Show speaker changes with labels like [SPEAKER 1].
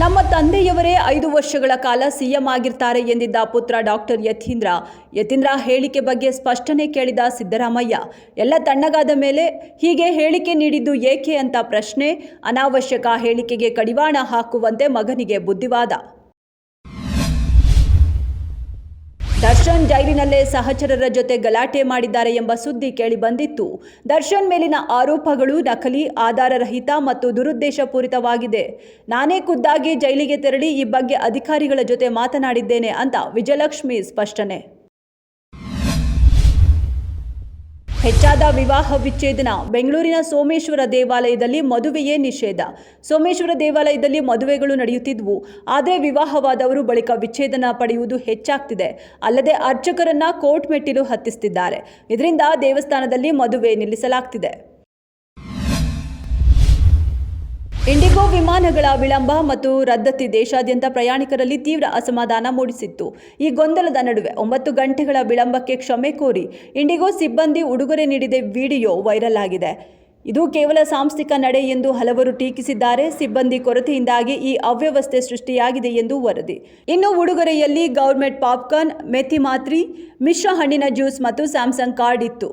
[SPEAKER 1] ನಮ್ಮ ತಂದೆಯವರೇ 5 ವರ್ಷಗಳ ಕಾಲ ಸಿಎಂ ಆಗಿರ್ತಾರೆ ಎಂದಿದ್ದ ಪುತ್ರ ಡಾಕ್ಟರ್ ಯತೀಂದ್ರ ಹೇಳಿಕೆ ಬಗ್ಗೆ ಸ್ಪಷ್ಟನೆ ಕೇಳಿದ ಸಿದ್ದರಾಮಯ್ಯ ಎಲ್ಲ ತಣ್ಣಗಾದ ಮೇಲೆ ಹೀಗೆ ಹೇಳಿಕೆ ನೀಡಿದ್ದು ಏಕೆ ಅಂತ ಪ್ರಶ್ನೆ. ಅನಾವಶ್ಯಕ ಹೇಳಿಕೆಗೆ ಕಡಿವಾಣ ಹಾಕುವಂತೆ ಮಗನಿಗೆ ಬುದ್ಧಿವಾದ. ದರ್ಶನ್ ಜೈಲಿನಲ್ಲೇ ಸಹಚರರ ಜೊತೆ ಗಲಾಟೆ ಮಾಡಿದ್ದಾರೆ ಎಂಬ ಸುದ್ದಿ ಕೇಳಿಬಂದಿತ್ತು. ದರ್ಶನ್ ಮೇಲಿನ ಆರೋಪಗಳು ನಕಲಿ, ಆಧಾರರಹಿತ ಮತ್ತು ದುರುದ್ದೇಶಪೂರಿತವಾಗಿದೆ. ನಾನೇ ಖುದ್ದಾಗಿ ಜೈಲಿಗೆ ತೆರಳಿ ಈ ಬಗ್ಗೆ ಅಧಿಕಾರಿಗಳ ಜೊತೆ ಮಾತನಾಡಿದ್ದೇನೆ ಅಂತ ವಿಜಯಲಕ್ಷ್ಮಿ ಸ್ಪಷ್ಟನೆ. ಹೆಚ್ಚಾದ ವಿವಾಹ ವಿಚ್ಛೇದನ. ಬೆಂಗಳೂರಿನ ಸೋಮೇಶ್ವರ ದೇವಾಲಯದಲ್ಲಿ ಮದುವೆಯೇ ನಿಷೇಧ. ಸೋಮೇಶ್ವರ ದೇವಾಲಯದಲ್ಲಿ ಮದುವೆಗಳು ನಡೆಯುತ್ತಿದ್ವು. ಆದರೆ ವಿವಾಹವಾದವರು ಬಳಿಕ ವಿಚ್ಛೇದನ ಪಡೆಯುವುದು ಹೆಚ್ಚಾಗ್ತಿದೆ. ಅಲ್ಲದೆ ಅರ್ಚಕರನ್ನ ಕೋರ್ಟ್ ಮೆಟ್ಟಿಲು ಹತ್ತಿಸ್ತಿದ್ದಾರೆ. ಇದರಿಂದ ದೇವಸ್ಥಾನದಲ್ಲಿ ಮದುವೆ ನಿಲ್ಲಿಸಲಾಗ್ತಿದೆ. ಇಂಡಿಗೋ ವಿಮಾನಗಳ ವಿಳಂಬ ಮತ್ತು ರದ್ದತಿ ದೇಶಾದ್ಯಂತ ಪ್ರಯಾಣಿಕರಲ್ಲಿ ತೀವ್ರ ಅಸಮಾಧಾನ ಮೂಡಿಸಿತ್ತು. ಈ ಗೊಂದಲದ ನಡುವೆ 9 ಗಂಟೆಗಳ ವಿಳಂಬಕ್ಕೆ ಕ್ಷಮೆ ಕೋರಿ ಇಂಡಿಗೋ ಸಿಬ್ಬಂದಿ ಉಡುಗೊರೆ ನೀಡಿದ ವಿಡಿಯೋ ವೈರಲ್ ಆಗಿದೆ. ಇದು ಕೇವಲ ಸಾಂಸ್ಥಿಕ ನಡೆ ಎಂದು ಹಲವರು ಟೀಕಿಸಿದ್ದಾರೆ. ಸಿಬ್ಬಂದಿ ಕೊರತೆಯಿಂದಾಗಿ ಈ ಅವ್ಯವಸ್ಥೆ ಸೃಷ್ಟಿಯಾಗಿದೆ ಎಂದು ವರದಿ. ಇನ್ನು ಉಡುಗೊರೆಯಲ್ಲಿ ಗೌರ್ಮೆಟ್ ಪಾಪ್ಕಾರ್ನ್, ಮೆಥಿ ಮಾತ್ರಿ, ಮಿಶ್ರ ಹಣ್ಣಿನ ಜ್ಯೂಸ್ ಮತ್ತು ಸ್ಯಾಮ್ಸಂಗ್ ಕಾರ್ಡ್ ಇತ್ತು.